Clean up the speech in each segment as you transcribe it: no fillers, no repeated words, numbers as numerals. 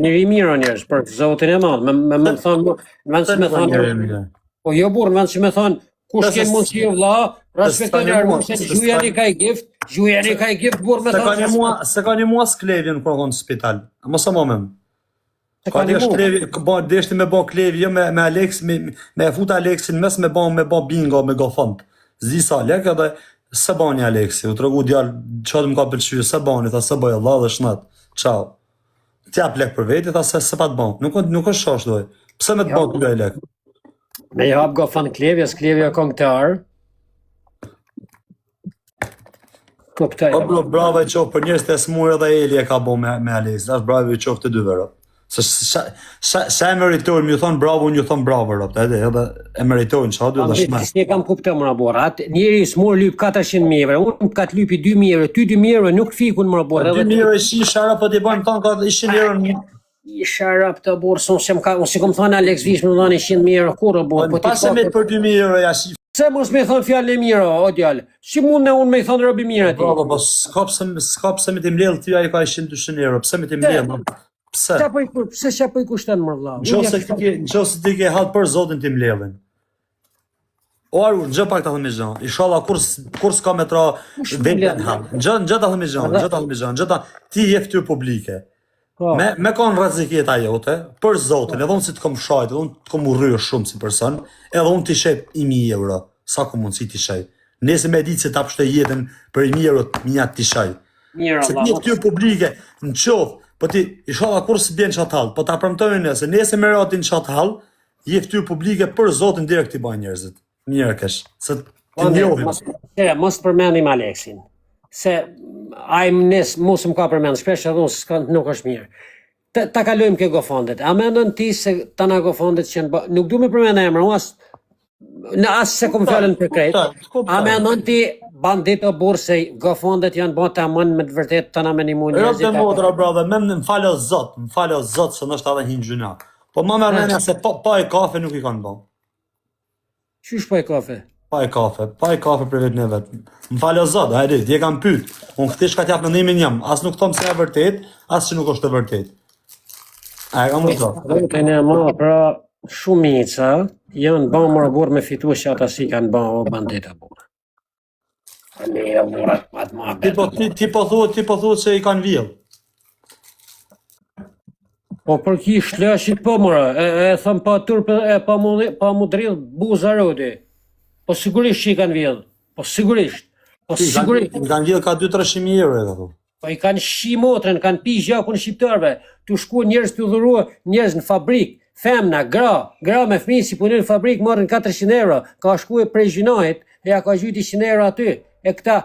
Njëri mirë njerëz, për zotin e madh, me thonë, në vend se me thonë, po jo burr, në vend se me thonë, kush ke mundësi o vlla, respektoni armën, se gjujani ka i gift, burr me thonë. Se ka një mua sklevjen kur në spital, mos e momem. Ka një shklevi, deshti me bo klevi, jo me Alex, me fut Alexin mes me bo bingo, me gofond. Zisa lek edhe se bani Alexi, u tregu djallë, qatë më ka pëlqyë, se bani, tha se bëj Allah dhe shnat, qau. T'jap lek për veti, tha se pa t'ban, nuk është shash doj. Pse me t'ban t'bjoj lek? Me i hap gofond klevja këngëtar. Kuptoj. O bravo e qofë për njërës të smurë edhe Eli e ka bo me Alex, dash bravo e qofë të dy vera. Se e meritojnë, mi ju thonë bravo, unë ju thonë bravo, edhe e meritojnë që adu dhe shme. S'ne kam kuptë më rabora, njeri s'mor lyp 400.000 euro, unë ka t'lypi 2.000 euro, ty 2.000 euro nuk fikun më rabora. 2.000 euro ishi shara, po t'i bajnë tonë ka 100 euro një. I sharap të borë, unë si kom thonë Alex Vish më dhani 100.000 euro, kur o borë. Pas e me për 2.000 euro jashi. Se mos me thonë fjallë e mira, o djallë, si mund në unë me thonë robi mira ti? Bravo, po s'ka pse me t'im lellë ty a i ka 100-200 euro, pse me t'im lellë? Pse? Pse që po i kushten më vlla? Nëse ti ke halë për zotin t'im lellin. O Arun, gjë pak të thëmi gjanë, inshallah kur s'ka me tra vetën halë. Gjë të thëmi gjanë, ti je fytyrë publike. Me kanë rrezikiet ajote, për zotin, edhe unë si t'kom shajt, edhe unë t'kom urryrë shumë si person, edhe unë t'i shep 1.000 euro, sa ku mundësi t'i shaj. Nese me ditë se t'apshte jetën për 1.000 euro t'minjat t'i shaj. Se ti je fytyrë publike, në qofë, po ti, inshallah kur s'bjen qatë halë, po t'a premtojnë nëse, nese me ratin qatë halë, je fytyrë publike për zotin direkt t'i bajnë njerëzit. Mirë kesh, se t'i njohim. Mos përmendim Aleksin. Se mos më ka përmend shpesh edhe unë nuk është mirë. Ta kalojmë ke gofondet. A mendon ti se tana gofondet që nuk du me përmend emra, as se kom fjallën për krejt. A mendon ti bandit o burë se gofondet janë bo të amën me të vërtet tana me një mund njerëzit? Rëpë dhe modra, brother, më falë o zot, se nështë edhe hinë gjuna. Po ma mërmenja se pa e kafe nuk i kanë bo. Qysh pa e kafe? Pa e kafe për vetë në vetë. Më falë o zotë, hajde, dje kam pyt. Unë këti shka t'jap në dhimin jam, as nuk thomë se e vërtet, as që nuk është të vërtet. A e kam më zotë. Të një ma, pra shumica, janë ba më rabur me fitu që ata si kanë ba o bandita burë. Ne e murat matë ma betë. Ti po thuhet se i kanë vjellë. Po për ki shleshit po mëra, e thëmë pa turpë, pa mu dridhë buza rodi. Po sigurisht që i kanë vjedhë, po sigurisht. I kanë vjedhë ka 2-300.000 euro e ka thu. Po i kanë shi motrën, kanë pi gjakun shqiptarve, të shku njerëz të udhurua, njerëz në fabrik, femna, gra me fmi si punin në fabrik, marrin 400 euro, ka shku e prej gjinahit, e ja ka gjyti 100 euro aty, e këta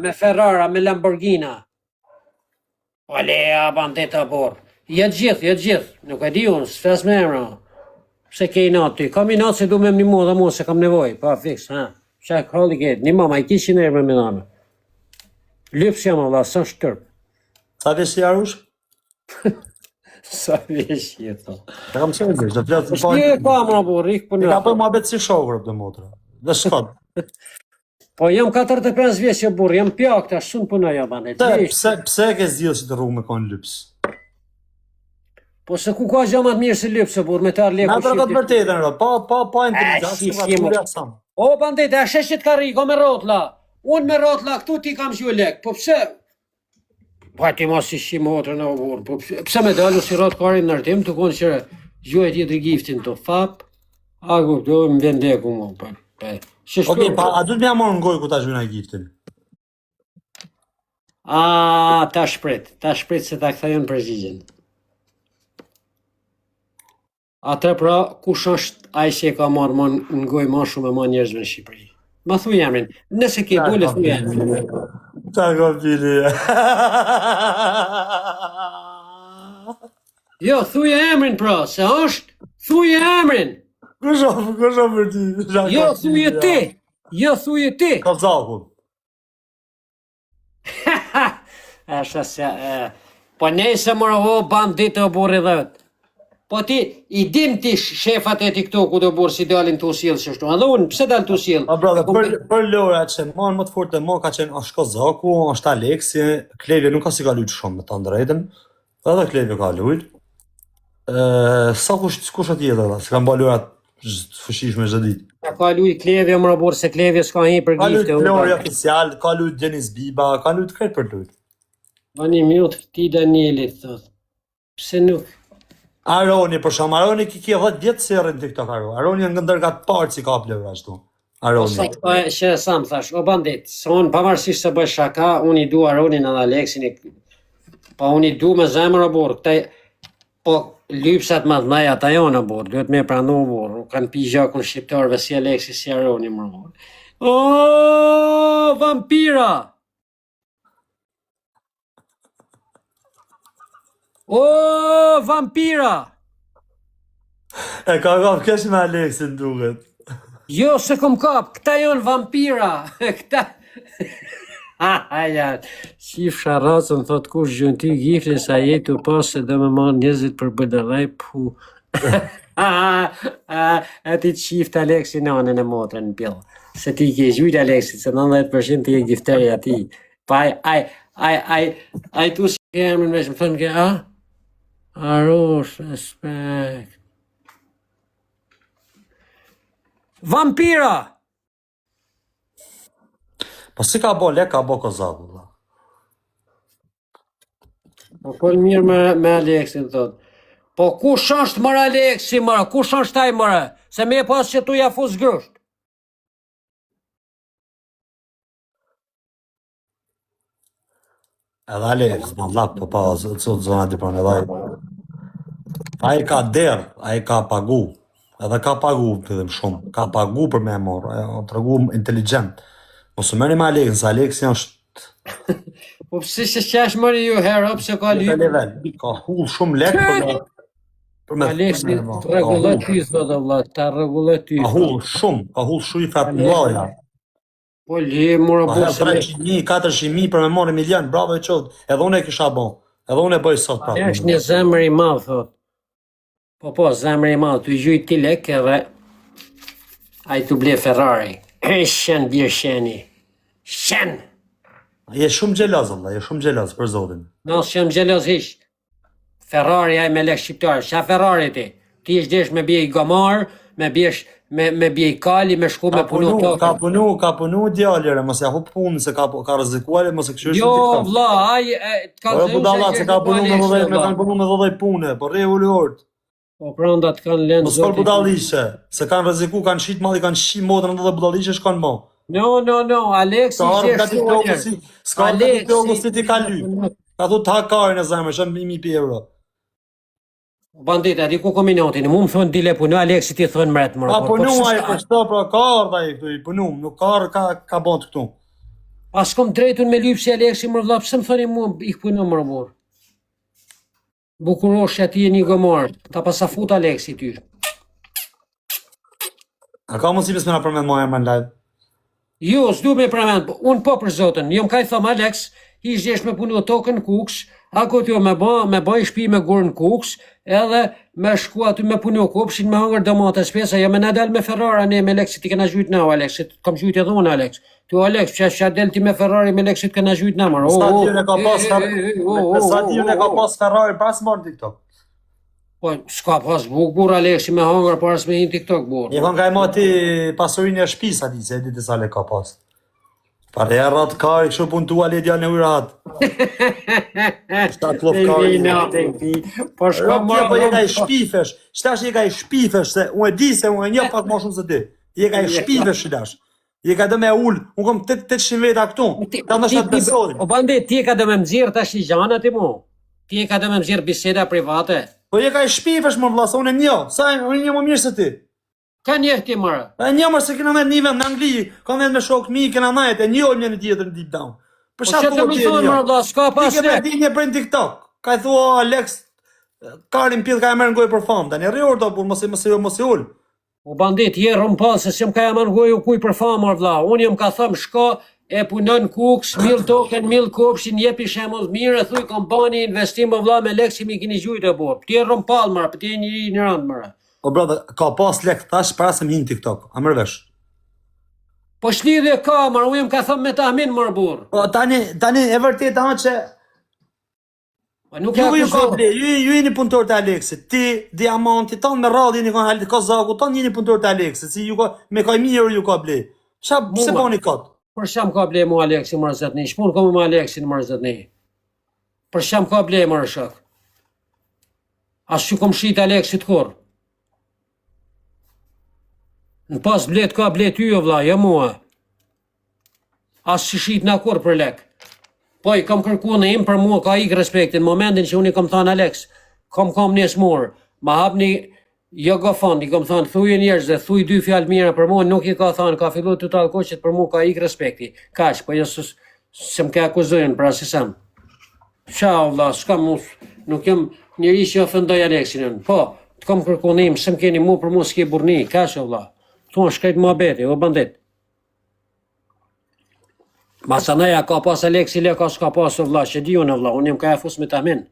me Ferrara, me Lamborghina. O leja bandeta borë, jetë gjithë, nuk e di unë, s'fes me emra. Se ke i natë ty, kam i natë se du me më një mua dhe mua se kam nevoj, pa fix, ha. Shak halli ketë, një mama i kishin e me name. Lypës jam Allah, sa shtërpë. Sa vesh i arush? Sa vesh i e to. E kam qenë vesh, dhe fletë të pojnë. Shpje ka më bo, rikë për në. E ka për mua betë si shokër për të motra. Dhe shkot. Po jam 45 vjeç e burë, jam pjak të ashtë shumë puna jam anet. Pse ke zhjilë që të rrugë me konë lypës? Po se ku ka gjamat mirë se lypse, burë, me të arleku shqipti. Na të këtë vërtetën, pa inteligencë. O, bandit, a sheshit ka riko me rotla. Unë me rotla, këtu ti kam zhju lek. Po pse? Pa ti mos si shqim otrë në burë. Po pse me dalu si rot karin në rëtim, të konë që zhju e tjetër giftin të fap. A ku të më vendeku mu. Ok, pa, a du të mja morë në gojë ku ta zhjuna giftin? A, ta shprit se ta këthajon përgjigjen. Atër pra, kush është ai që e ka marrë në gojë ma shumë e ma njerëzve në Shqipëri? Ma thuj emrin, nëse ke bule, thuj emrin. Ta ka pili. Jo, thuj emrin pra, se është, thuj emrin. Kusha për ti. Jo, thuj e ti. Ka zakun. Po nejse mërë ho bandit e burri dhët. Po ti i din ti shefat e TikTok-u do burë si dalin të usilë shështu. Edhe unë, pse dal të usilë? A brother, për Lora që marrë më të fortë më ka qenë është Kozaku, është Aleksi, Klevi nuk ka si ka lujtë shumë me të drejtën. Edhe Klevi ka lujtë. Sa kush atje edhe, se kam ba Lora fëshishme çdo ditë. Ka lujt Klevi më burë se Klevi s'ka një për Ka gifte. lujtë Flori oficial, ka lujtë Denis Biba, ka lujtë krejt për lujtë. Bani mjot ti Danielit, thot. Pse nuk? Aroni, për shumë, Aroni ki 10 vjetë se rrën TikTok Aroni në ndërgat partë si ka plevra ashtu. Aroni. Që sa më thash, o bandit, se unë pavarësisht se bëj shaka, unë i du Aronin edhe Aleksin, po unë i du me zemër o burë, po lypsat më dhënaja ata jonë o burë, duhet me pranu o burë, kanë pi gjakun shqiptarëve si Aleksi, si Aroni më burë. O, vampira! O, vampira! E ka kesh me Aleksin duket. Jo, se kom kap, këta jonë vampira, këta... Ja, qif sharacën, thot kush gjën ty giftin sa jetu pas se do me marrë njëzit për bëdëraj, pu... E ti qift Aleksi në anën e motrën në pjellë, se ti ke gjujt Aleksit, se 90% ti e gifteri ati. Pa aj tu si ke emrin veç, më thënë ke, a? Arosh, respekt. Vampira! Po si ka bo lek, ka bo Kozaku. Po për mirë me Aleksin, thot. Po kush është mërë Aleksi, mërë? Kush është taj, mërë? Se me pas që tu ja fus grësht. Edhe Aleks, më lak, po pa, zona di për në dhaj. A i ka derë, a i ka pagu. Edhe ka pagu, të dhe më shumë. Ka pagu për me morë, të regu inteligent. Mos më merrni me Aleksin, se Aleksi është... Po pëse që qash mërë ju herë, pëse ka Në lypë. level, ka hull shumë lek për me... Aleksin, të regullet ty, zdo dhe vlat, të regullet ty. Ka hull shumë, ka hull shumë i fat mëdha. Po li, mërë Pa burë se me... 300.000, 400.000 për me marrë milion, bravo e qodë. Edhe unë e kisha bon. Edhe unë e bëj sot prapë. është një zemër i madhë, thot. Po, zemër i madhë, të gjujt ti lek edhe... A i të ble Ferrari. Shen, bjerë sheni. Shen! Je shumë gjeloz, Allah, je shumë gjeloz për zotin. Nësë që më gjeloz ish. Ferrari aj me lek shqiptarë. Qa Ferrari ti? Ti ish desh me bje i Gomar, me bje i Kali, me shku me punu tokën. Ka punu djallire, mos ja hu punë, se ka rrezikuar, mos e këshirë Jo, vlla, aj... Po e budallat se ka punu me kanë punu me 10 pune, po rre ullort. Po prandat kanë lënë Mos fol budallishe, se kanë rreziku, kanë shit malli, kanë shi modën edhe budallishe shkon mo. No, Aleksi Ka që arë gati togu si, s'ka gati togu si ti ka ly. Ka thu ta karin e zemër, shëm 1.000 euro. Bandit, ati ku kombinatin, mu më thonë dile punu, Aleksi ti thonë mret mërë. A punu a i për shto, pra ka ardha i këtu, i punu, nuk ka ardhë ka bënd këtu. A s'kom drejtun me lypë si Aleksi mërë vla, pëse më thoni mu i punu mërë mërë. Bukurosh ati e një gëmarë, ta pasa fut Aleksi ty. A ka mundësi me na përmend mua emrin live? Jo, s'du me përmend, unë po për zotën, jo më ka i thom Aleks, ish gjesh me punu tokën kuks, ako t'jo me ba i shpi me gurën kuks, edhe me shku aty me punu kopshin, me hangër domate spesa, jo me na del me Ferrara ne me Aleksit i kena gjujt na, Aleksit, kam gjujt edhe unë Aleks. Tu Aleks, që del ti me Ferrari me Aleksit kena gjujt na, mërë. Sa t'june ka pas sa t'june ka pas Ferrari, pas marrë TikTok. Po, s'ka pas buk Aleksi me hangër, por as me hin TikTok burë. Je kon ka e mati pasurinë e shtëpisë aty, se e di të sa le ka pas. Pare e rratë kari, kështu pun tua le djallë në ujratë. Shta klof kari. Po shko Rëpje, po je ka i shpifesh. Shtash je ka i shpifesh, se unë e di se unë e një pak ma shumë se ti. Je ka i shpifesh, shtash. Je ka dë me ullë, unë kom 800 veta këtu. Ta në shtatë besorin. O bande, ti e ka dë me mëzirë tash i gjana ti mu. Ti e ka dë me mëzirë biseda private. Po je ka i shpifesh më vla, se unë e një. Sa unë e një më mirë se ti. Ka njëhë ti mërë. E një mërë se kena me një vend në Angli, ka vend me shokë mi, kena najt, e një një një tjetër në deep down. Për Po që të më thonë mërë vla, s'ka pas Ti ke me di një për në TikTok. Ka i thua Alex, Karin pjith ka e mërë ngoj për famë, da një rrior do, por mos e ullë. O bandit, je rëmë pas, se si më ka e më ngoj u kuj për famë mërë vla. Unë jë më ka thëmë shko e punon kuks, mill token, mill kopshin, jepi shembull mirë, thuj kompani investim o vlla me lek që mi keni gjujt e bor. Ti e rrompall mëra, ti e njëri në rënd mëra. O brother, ka pas lek tash para se më hin TikTok. A merr vesh? Po shlidhje ka, mëra, u jem ka thëmë me tahmin mërë burë. Po tani e vërtet që Po nuk ju ja ju ka akuzoj. ble, ju jeni punëtor të Aleksit. Ti, Diamanti, ton me radhë jeni kanë Kozaku, ton jeni punëtor të Aleksit. Si ju ka me ka mirë ju ka ble. Pse bani kot? Për sham ka ble mu Aleksi mërë zëtni, shpun ka mu Aleksin mërë zëtni. Për sham ka ble mërë shak. As që kom shit Aleksit kur. Në pas blet ka blet ju o vla, jo mua. As që shit na kur për lek. Po i kam kërku në im për mua ka ik respektin. Momentin që unë i kam thonë Alex, kam njës murë, ma hapni jo gofond, i kam thonë thuj njerëz dhe thuj 2 fjalë mira për mua, nuk i ka thonë, ka fillu të talë koqet për mua ka ik respekti. Kaq, po jo se më ke akuzojnë për asisam. Qa vlla, s'ka mus, nuk jam njëri që ofendoj Aleksin. Po, të kam kërku në im, se më keni mu për mua s'ke burni, kaq o vlla. Thuan shkrejt mua beti, o bandit. Masanaja ka pas Aleksi le ka s'ka pas o vlla, që di unë vlla, unë jem ka e fus me tahmin,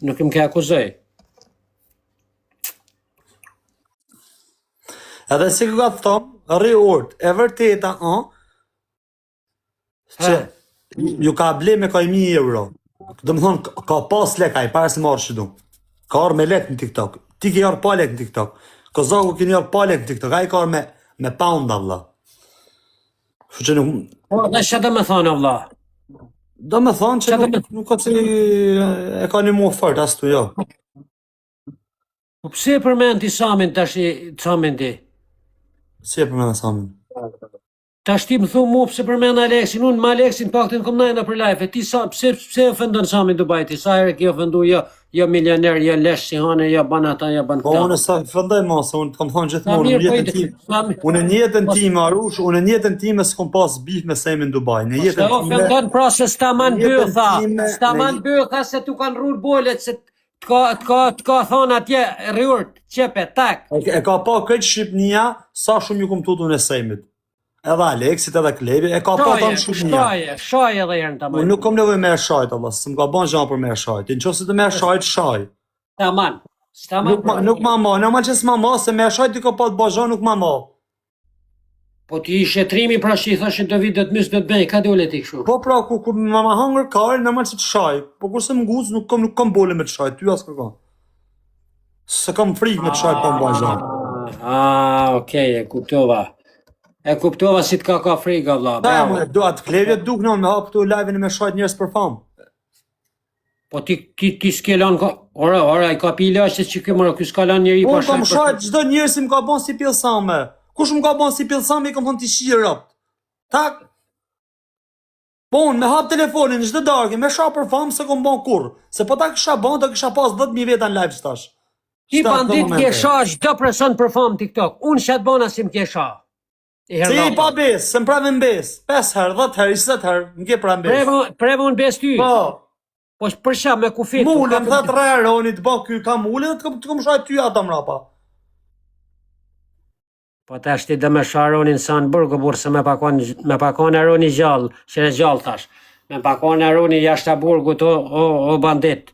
nuk jem ka akuzoj. Edhe si ka thom, rri urt, e vërteta që ju ka ble me ka 1000 euro. Do më thonë, ka pas lek ai, para se marrë që du. Ka orë me lek në TikTok. Ti ke orë pa lek në TikTok. Kozaku keni orë pa lek në TikTok. Ai ka orë me pound, valla. Shu që nuk... Po, dhe që dhe me thonë, vlla? Do me thonë që nuk ka që e ka një mu fort, as tu jo. Po pse përmend ti Samin tash Samin ti? Si e përmena Samin? Tash ti më thu mu pse përmend Aleksin, unë me Aleksin paktin kom najna për live, ti sa pse ofendon Samin Dubai ti? Sa herë ke ofendu jo milioner, jo lesh si hane, jo ban ata, jo ban Po këta. unë sa ofendoj mos, unë të kam thonë gjithmonë, mirë, në po, jetën time. Sami- Unë në jetën time, Arush, unë në jetën time s'kom pas bif me Samin Dubai. Në Se jetën time. ofendon pra se s'taman Jetën bëtha, time, s'taman bëtha se tu kanë rrur bolet, se t'ka thonë atje rrurt, qepe, tak. E ka pa këtë Shqipnia, sa shumë ju kom tutu në Samit. Edhe Aleksit, edhe Klebi, e ka pa tonë Shqipnia. Shaj edhe herën të Unë nuk kom nevoj me e shajt, Allah, se më ka ban gjanë për me e shajt. Në qëse të me e shajt, shaj. Taman. Nuk ma ma, në ma që s'ma ma, se me e shajt ti ka pa të bajan, nuk ma ma. Po ti ishe trimi pra që i thashin të vitë do të mysë do të bëj, ka dole ti kështu? Po pra, ku ma hangër karë, në ma që të shaj. Po kurse më guzë, nuk kam bole me të shaj, ty as kërka. Se kam frikë me të shaj pa më bajan. Okej, e kuptova. E kuptova si t'ka ka frika, vlla. Da, Bravo. më do atë Klevjet duk në me hapë këtu live-in e me shajt njërës për famë. Po ti s'kelon ka... Ora, i ka pi lashtet që këmëra, ky s'kalon njeri pa Unë kam shajt gjdo njërë si më ka ban si pilsame. Kush më ka ban si pilsame, i kam thonë t'i shirë rapt. Tak. Po unë me hap telefonin çdo darkë, me shah për famë se kom ban kur. Se po ta kisha ban, do kisha pas 10.000 veta në live stash. Ti Shtat bandit momente. ke shah çdo person për famë TikTok. Unë shat bona si më ke shah. Si i pa bes, se më prave në bes. 5 herë, 10 herë, 20 herë, më ke pra në bes. Prevon bes ty. Po, Po për shah me kufit. mule, më thët reroni të bë ky ka mule dhe të kom shajt ty ata mrapa. Po tash ti do me sharonin sa në burg, burë se me pakon aroni gjallë, që e gjallë tash. Me pakon aroni jashtë burgut o bandit.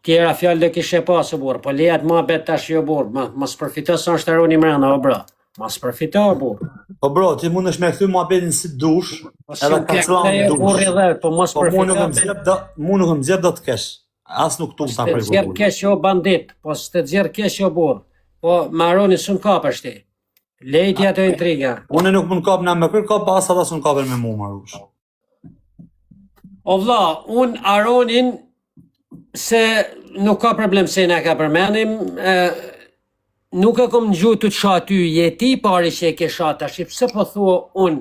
Tjera fjallë dhe kishe pasë burë, po lejat ma bet tash jo burë, mas përfito sa është aroni mrena, o bra. Mas përfito o burë. Po bro, ti mundesh me kthy muhabetin si dush, edhe ka cëllan burri dush. dhe, po mas Po mu nuk përfito. më zjep do, mu nuk më zjep do të kesh. As nuk tum ta Të prej zjerë vogël. kesh o bandit, po së të zjerë kesh o burë. Po me aroni së në kapësht ti. Lejti ato intriga. Unë nuk mund kap na me kër kap, as ata s'un kapen me mu marush. O vlla, unë Aronin se nuk ka problem se na ka përmendim, nuk e kom ngju të qa ty, je ti pari që e ke sha tash, pse po thua unë?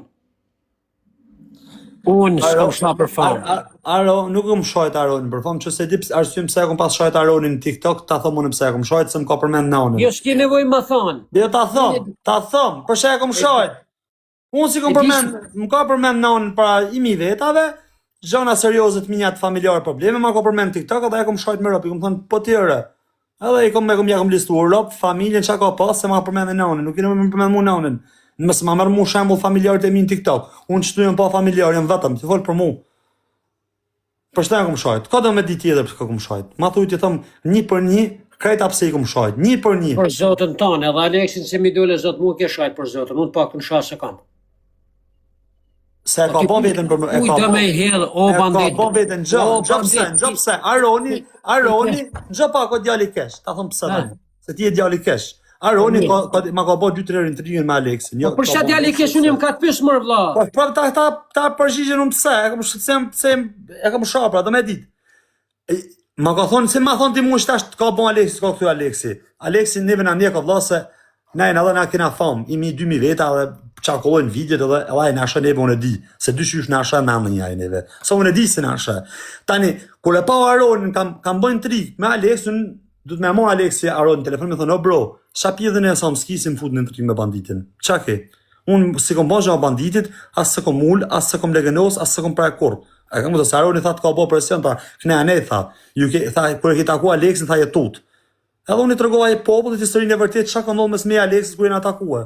Unë s'kom sha për famë. Aro, nuk më shajt Aronin për famë, që se di arsye pse e kom pas shajt Aronin në TikTok, ta thom unë pse e kom shajt, se më ka përmend naunën. Jo s'ki nevoj më thonë. Jo ta thom, për çka e kom shajt. Unë si kom përmend, më ka përmend naunën para 1000 vetave, gjëna serioze të mia të familjare probleme, ma ka përmend TikTok, edhe e kom shajt me ropi, kom thënë po tjere. Edhe ja kom listuar rop, familjen çka ka pas, se ma përmend naunën, nuk i më përmend mu naunën. Mësë ma mërë mu shembull familjarët e mi në TikTok. Unë që tu jëmë pa familjarën vetëm, të folë për mu. Për shtë e këmë shajt. Ka do me di tjetër për këmë shajt. Ma thuj të thëmë një për një, krejta pse i këmë shajt. Një për një. Për zotën tonë, edhe Aleksin se mi dole zotë mu ke shajt për zotën, unë pak të në shasë kam. Se e ka bo vetën për më... Uj do me hellë, o bandit. E ka bo vetën, gjë pse. Aroni, gjë pak o djali kesh. Ta thëmë pse dhe. Se ti e djali kesh. Aroni ma ka bo 2-3 herë intrigën me Aleksin. Për shë djali kesh unë jem ka të pysë mërë vla. Po ta përgjigjen unë pse, e kam shapra, do me dit. Ma ka thonë, se ma thonë ti mu shtash ka bon Aleksi, ka këtu Aleksi. Aleksi neve na ndjeka vla se, nejnë edhe na kena famë, imi 2000 veta dhe qarkollojnë videot edhe e nashe neve unë e di, se dy qysh nashe me në njaj neve. Se unë e di se nashe. Tani, kur e pa Aronin, kam bëjnë trik me Aleksin, du të me mon Aleksi Aronin telefon me thonë, o bro, qa pjedhën e sa më s'ki si më fut në trik me banditin. Qa ke? Unë si kom bëjnë banditit, as se kom ull, as se kom legenos, as se kom prej kur. E kam të se Aroni tha të ka bo presion, tha, këne ane, tha, kër e ki taku Aleksin, tha jetut. Edhe unë i tërgova e popullit historinë e vërtet, qa ka ndodhë mes me Aleksis kër e në atakua.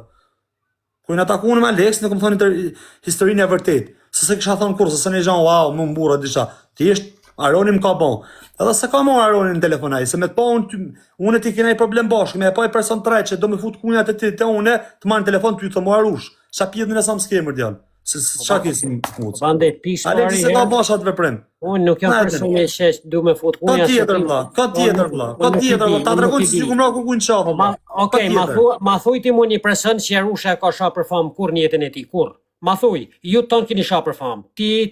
Kër e në atakua me Aleksin, në kom thonë historinë e vërtet. Se se kësha thonë kur, se se ne gjanë, wow, më mbura, disha. Ti eshtë, Aroni më ka bon. Edhe se ka mon Aroni në telefonaj, se me të pa unë ti kena i problem bashkë, me e pa i person të rejtë, që do me fut kunja të une, të marrë në telefon të ju të më arush. Qa pjedhën e sa më skemër, djallë. Se qa kesi më mucë. Bande pisë pari Aleksis se ka bashat veprim. Unë nuk jam personi që du me fut kunja. Ka tjetër, vla. Ka tjetër, ta tregoj si ku mra ku në qafë. Okej, ma thuj ti mu një person që Arusha e ka sha për famë kur një jetën e ti, kur? Ma thuj, ju tonë kini sha për famë.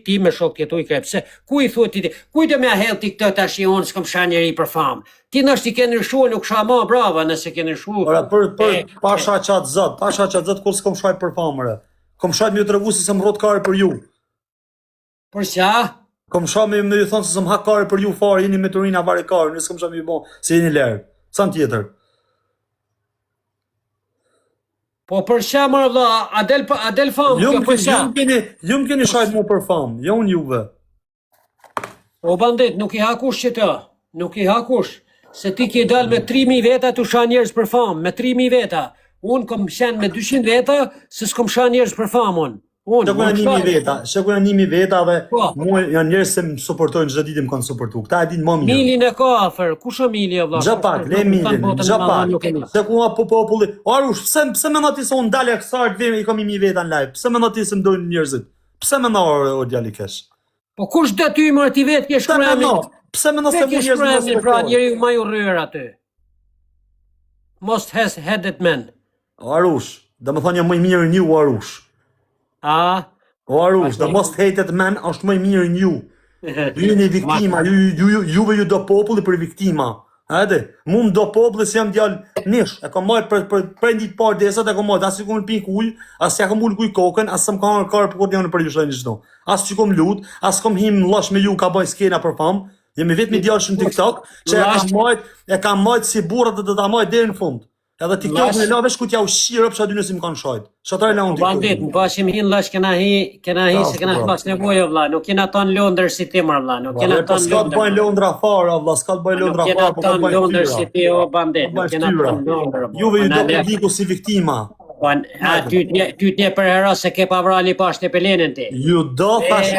Ti me shok tjetu i krepë. Se ku i thuj ti? Ku i do me ahel ti këtë tash i unë s'kom sha njeri për famë? Ti nështë ti ke nërshua nuk sha ma brava nëse ke nërshua. Ora, pasha qatë zët, kur s'kom shajt për famëre. Kom shajt me ju të regu se se më rot kare për ju. Për qa? Kom shajt me ju thonë se se më hak kare për ju farë, jeni me turina vari kare, nësë kom shajt me ju bon, se jeni lërë. Sa në tjetër? Po për qa mërë vla, adel famë, kjo për qa? Ju më keni shajt mu për famë, jo unë juve. O bandit, nuk i hakush që të, nuk i hakush. Se ti ki dal me 3000 veta të sha njerës për famë, me 3000 veta. Unë kom shenë me 200 veta, se s'kom sha njerës për famë unë. Shekuna 1000 veta dhe mu janë njerës se më suportojnë gjithë ditë më kanë suportu. Këta e dinë më mirë. Milin e ka afer, ku shë mili e vla? Gjapak, le milin, gjapak. Shekuna po populli. Arush, pse me nëti se unë dalë e kësartë veme i kam 1000 veta në live? Pse me nëti se më dojnë njerëzit? Pse me në o djali kesh? Po kush dhe ty mërë ti vetë ke shkremi? Pse me nëse mu njerëzit më shkremi, pra njeri u ma ju rrër aty. Most has headed men. Arush, dhe më thonë jam më i mirë një Arush. A? O Arush, the most hated man është më i mirë një. Ju jeni viktima, juve ju do populli për viktima. Hajde, mu më do populli se jam djallë nish. E kom marrë për një parë desat, e kom marrë, asë që kom pink uj, asë që kom ullë kuj kokën, asë më kam kërë për kur një në për ju shajnë një shdo. Asë që kom lutë, asë kom him lash me ju ka bëjnë skena për famë, jemi vetë mi djallë shumë TikTok, që e kam majtë si burët dhe ta majtë dhe në fund. Edhe TikTok në lave shku t'ja u shirë për që aty nësi më kanë shajt. Shatoj la unë TikTok. Bandit, më bashim hin lash kena hi se kena pas nevojë vlla, nuk kena ton Londër si ti mërë vlla, nuk kena ton Londër. S'ka të bëjnë Londra farë, vlla, s'ka të bëjnë Londra farë, po ka të bëjnë Londër si ti o bandit, nuk kena ton Londër. Juve ju do përdiku si viktima. Ty t'je për hera se ke pavrali pas të pelenin ti. Ju do thash